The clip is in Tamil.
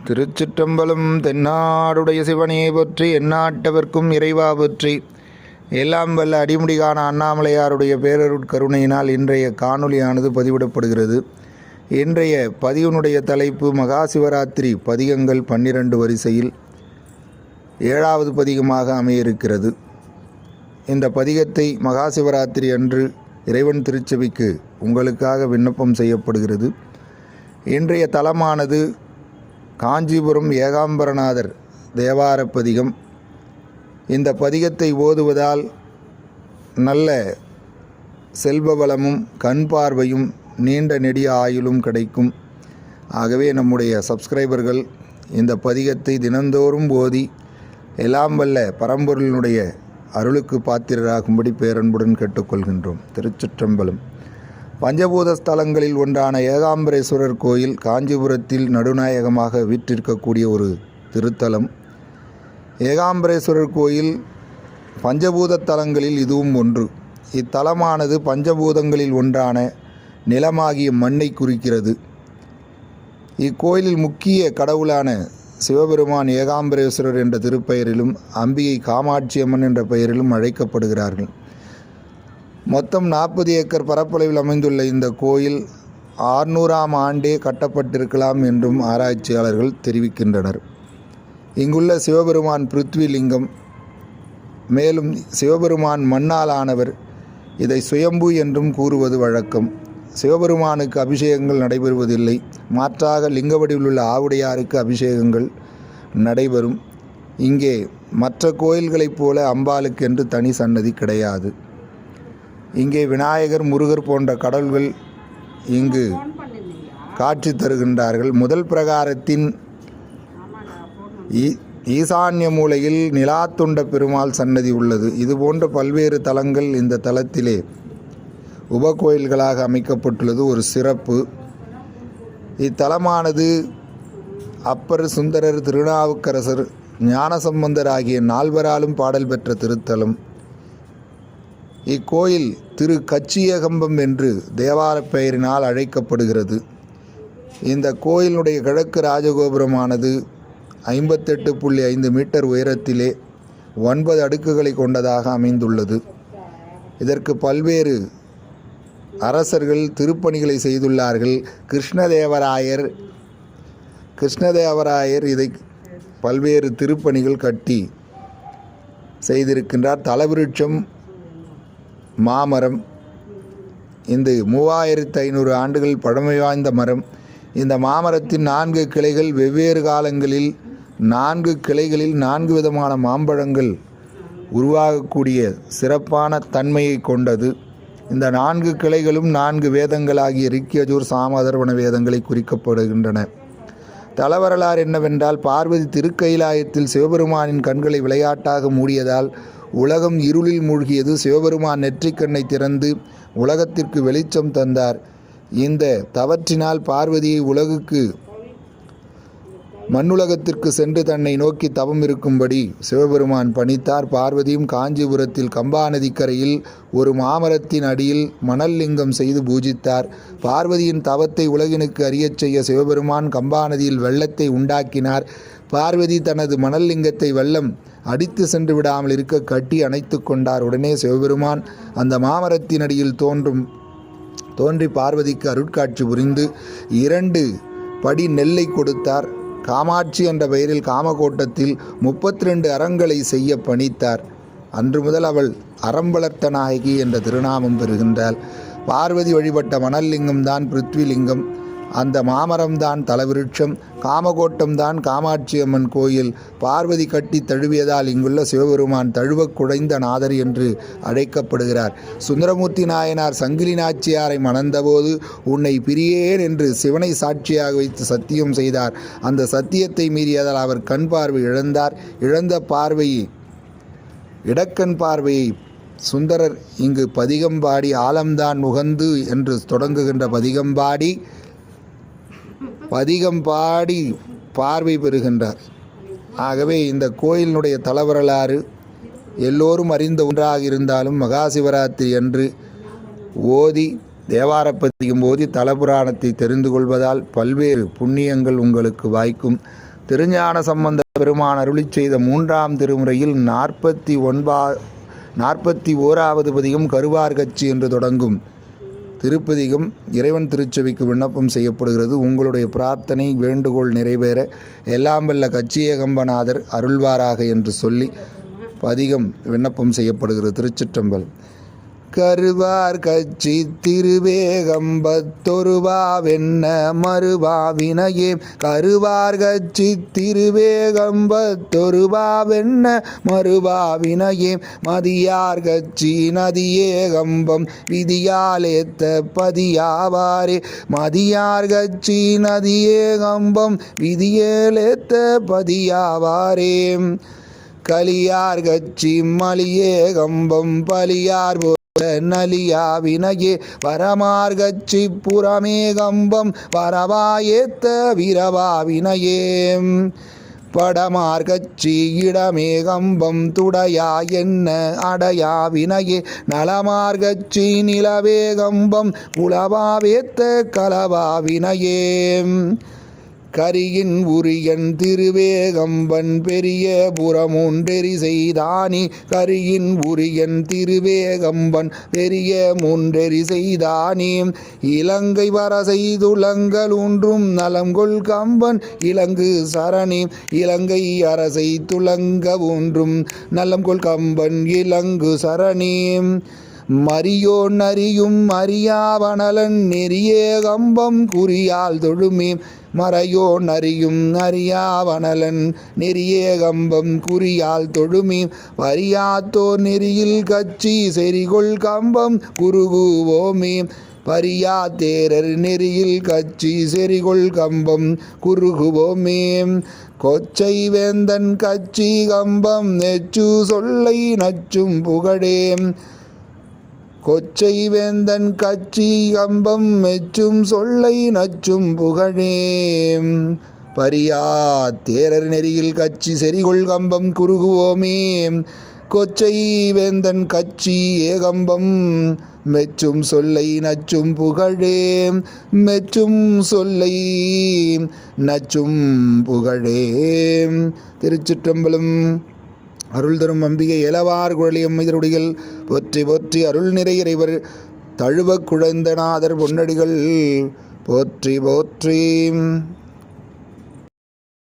திருச்சிற்றம்பலம். தென்னாடுடைய சிவனையை பற்றி எந்நாட்டவர்க்கும் இறைவா பற்றி எல்லாம் வல்ல அடிமுடிகான அண்ணாமலையாருடைய பேரருட்கருணையினால் இன்றைய காணொளியானது பதிவிடப்படுகிறது. இன்றைய பதிவினுடைய தலைப்பு மகாசிவராத்திரி பதிகங்கள் 12 வரிசையில் 7வது பதிகமாக அமையிருக்கிறது. இந்த பதிகத்தை மகாசிவராத்திரி அன்று இறைவன் திருச்சபைக்கு உங்களுக்காக விண்ணப்பம் செய்யப்படுகிறது. இன்றைய தலமானது காஞ்சிபுரம் ஏகாம்பரநாதர் தேவார பதிகம். இந்த பதிகத்தை ஓதுவதால் நல்ல செல்வ வளமும் கண் பார்வையும் நீண்ட நெடிய ஆயுளும் கிடைக்கும். ஆகவே நம்முடைய சப்ஸ்கிரைபர்கள் இந்த பதிகத்தை தினந்தோறும் ஓதி எல்லாம் வல்ல பரம்பொருளினுடைய அருளுக்கு பாத்திரராகும்படி பேரன்புடன் கேட்டுக்கொள்கின்றோம். திருச்சிற்றம்பலம். பஞ்சபூத ஸ்தலங்களில் ஒன்றான ஏகாம்பரேஸ்வரர் கோயில் காஞ்சிபுரத்தில் நடுநாயகமாக வீற்றிருக்கக்கூடிய ஒரு திருத்தலம். ஏகாம்பரேஸ்வரர் கோயில் பஞ்சபூத தலங்களில் இதுவும் ஒன்று. இத்தலமானது பஞ்சபூதங்களில் ஒன்றான நிலமாகிய மண்ணை குறிக்கிறது. இக்கோயிலில் முக்கிய கடவுளான சிவபெருமான் ஏகாம்பரேஸ்வரர் என்ற திருப்பெயரிலும் அம்பிகை காமாட்சியம்மன் என்ற பெயரிலும் அழைக்கப்படுகிறார்கள். மொத்தம் 40 ஏக்கர் பரப்பளவில் அமைந்துள்ள இந்த கோயில் 600ஆம் ஆண்டே கட்டப்பட்டிருக்கலாம் என்றும் ஆராய்ச்சியாளர்கள் தெரிவிக்கின்றனர். இங்குள்ள சிவபெருமான் பிருத்வி லிங்கம். மேலும் சிவபெருமான் மண்ணால் ஆனவர். இதை சுயம்பு என்றும் கூறுவது வழக்கம். சிவபெருமானுக்கு அபிஷேகங்கள் நடைபெறுவதில்லை. மாற்றாக லிங்க வடிவில் உள்ள ஆவுடையாருக்கு அபிஷேகங்கள் நடைபெறும். இங்கே மற்ற கோயில்களைப் போல அம்பாளுக்கென்று தனி சன்னதி கிடையாது. இங்கே விநாயகர், முருகர் போன்ற கடவுள்கள் இங்கு காட்சி தருகின்றார்கள். முதல் பிரகாரத்தின் ஈசான்ய மூலையில் நிலாத்துண்ட பெருமாள் சன்னதி உள்ளது. இதுபோன்ற பல்வேறு தலங்கள் இந்த தலத்திலே உபகோயில்களாக அமைக்கப்பட்டுள்ளது ஒரு சிறப்பு. இத்தலமானது அப்பர், சுந்தரர், திருநாவுக்கரசர், ஞானசம்பந்தர் ஆகிய 4வராலும் பாடல் பெற்ற திருத்தலம். இக்கோயில் திரு கச்சியகம்பம் என்று தேவார பெயரினால் அழைக்கப்படுகிறது. இந்த கோயிலுடைய கிழக்கு ராஜகோபுரமானது 58.5 மீட்டர் உயரத்திலே 9 அடுக்குகளை கொண்டதாக அமைந்துள்ளது. இதற்கு பல்வேறு அரசர்கள் திருப்பணிகளை செய்துள்ளார்கள். கிருஷ்ணதேவராயர் இதை பல்வேறு திருப்பணிகள் கட்டி செய்திருக்கின்றார். தலவிருட்சம் மாமரம். இந்த 3500 ஆண்டுகள் பழமை வாய்ந்த மரம். இந்த மாமரத்தின் 4 கிளைகள் வெவ்வேறு காலங்களில் 4 கிளைகளில் 4 விதமான மாம்பழங்கள் உருவாகக்கூடிய சிறப்பான தன்மையை கொண்டது. இந்த 4 கிளைகளும் 4 வேதங்களாகிய ரிக்யஜூர், சாம, அதர்வண வேதங்களை குறிக்கப்படுகின்றன. தலவரலாறு என்னவென்றால், பார்வதி திருக்கைலாயத்தில் சிவபெருமானின் கண்களை விளையாட்டாக மூடியதால் உலகம் இருளில் மூழ்கியது. சிவபெருமான் நெற்றிக்கண்ணை திறந்து உலகத்திற்கு வெளிச்சம் தந்தார். இந்த தவற்றினால் பார்வதியை மண்ணுலகத்திற்கு சென்று தன்னை நோக்கி தவம் இருக்கும்படி சிவபெருமான் பணித்தார். பார்வதியும் காஞ்சிபுரத்தில் கம்பா நதிக்கரையில் ஒரு மாமரத்தின் அடியில் மணல் லிங்கம் செய்து பூஜித்தார். பார்வதியின் தவத்தை உலகினுக்கு அறியச் செய்ய சிவபெருமான் கம்பா நதியில் வெள்ளத்தை உண்டாக்கினார். பார்வதி தனது மணல் லிங்கத்தை வெள்ளம் அடித்து சென்று விடாமல் இருக்க கட்டி அணைத்து கொண்டார். உடனே சிவபெருமான் அந்த மாமரத்தின் அடியில் தோன்றி பார்வதிக்கு அருட்காட்சி புரிந்து 2 படி நெல்லை கொடுத்தார். காமாட்சி என்ற பெயரில் காமகோட்டத்தில் 32 அறங்களை செய்ய பணித்தார். அன்று முதல் அவள் அறம் வளர்த்த நாயகி என்ற திருநாமம் பெறுகின்றாள். பார்வதி வழிபட்ட மணல் லிங்கம்தான் பிருத்விலிங்கம். அந்த மாமரம்தான் தலவிருட்சம். காமகோட்டம்தான் காமாட்சி அம்மன் கோயில். பார்வதி கட்டி தழுவியதால் இங்குள்ள சிவபெருமான் தழுவக் குழைந்த நாதர் என்று அழைக்கப்படுகிறார். சுந்தரமூர்த்தி நாயனார் சங்கிலி நாச்சியாரை மணந்தபோது உன்னை பிரியேன் என்று சிவனை சாட்சியாக வைத்து சத்தியம் செய்தார். அந்த சத்தியத்தை மீறியதால் அவர் கண் பார்வை இழந்தார். இழந்த பார்வையை, இடக்கண் பார்வையை சுந்தரர் இங்கு பதிகம்பாடி ஆலம்தான் முகந்து என்று தொடங்குகின்ற பதிகம்பாடி பார்வை பெறுகின்றார். ஆகவே இந்த கோயிலினுடைய தலவரலாறு எல்லோரும் அறிந்த ஒன்றாக இருந்தாலும் மகாசிவராத்திரி அன்று ஓதி தேவாரப்பதிகம் ஓதி தலபுராணத்தை தெரிந்து கொள்வதால் பல்வேறு புண்ணியங்கள் உங்களுக்கு வாய்க்கும். திருஞான சம்பந்த பெருமான் அருளிச் செய்த 3ஆம் திருமுறையில் 41வது பதிகம் கருவார்கச்சி என்று தொடங்கும் திருப்பதிகம் இறைவன் திருச்சபைக்கு விண்ணப்பம் செய்யப்படுகிறது. உங்களுடைய பிரார்த்தனை வேண்டுகோள் நிறைவேற எல்லாம் வல்ல கச்சி ஏகம்பநாதர் அருள்வாராக என்று சொல்லி பதிகம் விண்ணப்பம் செய்யப்படுகிறது. திருச்சிற்றம்பலம். கருவார் கச்சி திருவேகம்பத்தொருவாவென்ன மறுவாவினையே கருவார் கச்சி திருவேகம்பத்தொருவாவென்ன மறுவாவினையே மதியார் கச்சி நதியேகம்பம் விதியாலேத்த பதியாவாரே மதியார் கச்சி நதியேகம்பம் விதியேலேத்த பதியாவாரே கலியார் கச்சி மலியேகம்பம் பலியார் நலியாவினையே வரமார்கச்சி புறமேகம்பம் வரவாயேத்த விரவாவினையே படமார்கச்சி இடமேகம்பம் துடையா என்ன அடையாவினையே நலமார்கச்சி நிலவேகம்பம் குலவாவேத்த கலவாவினையே கரியின் உரியன் திருவேகம்பன் பெரிய புறமூன்றெறி செய்தானி கரியின் உரியன் திருவேகம்பன் பெரிய மூன்றெறி செய்தானி இலங்கை வர செய்துலங்கள் ஒன்றும் நலங்கொள் கம்பன் இலங்கு சரணி இலங்கை அரசை துலங்க ஒன்றும் நலங்கொள் கம்பன் இலங்கு சரணி மரியோ நரியும் அறியாவனலன் நெறியேகம்பம் குறியால் தொழுமே மறையோ நரியும் அறியாவனலன் நெறியேகம்பம் குறியால் தொழுமே வரியாத்தோர் நெறியில் கச்சி செறிகொள் கம்பம் குருகுவோமே பரியா தேரர் நெறியில் கச்சி செறிகொள் கம்பம் குருகுவோமே கொச்சை வேந்தன் கச்சி கம்பம் நெச்சு சொல்லை நச்சும் புகழே கொச்சை வேந்தன் கச்சி கம்பம் மெச்சும் சொல்லை நச்சும் புகழே பரியா தேரர் நெறியில் கச்சி செறிகொள் கம்பம் குறுகுவோமே கொச்சை வேந்தன் கச்சி ஏகம்பம் மெச்சும் சொல்லை நச்சும் புகழே மெச்சும் சொல்லை நச்சும் புகழே. திருச்சிற்றம்பலம். அருள் தரும் அம்பிகை ஏலவார் குழலியம்மை திருடிகள் போற்றி போற்றி அருள் நிறை இறைவர் தழுவ குழந்தநாதர் பொன்னடிகள் போற்றி போற்றி.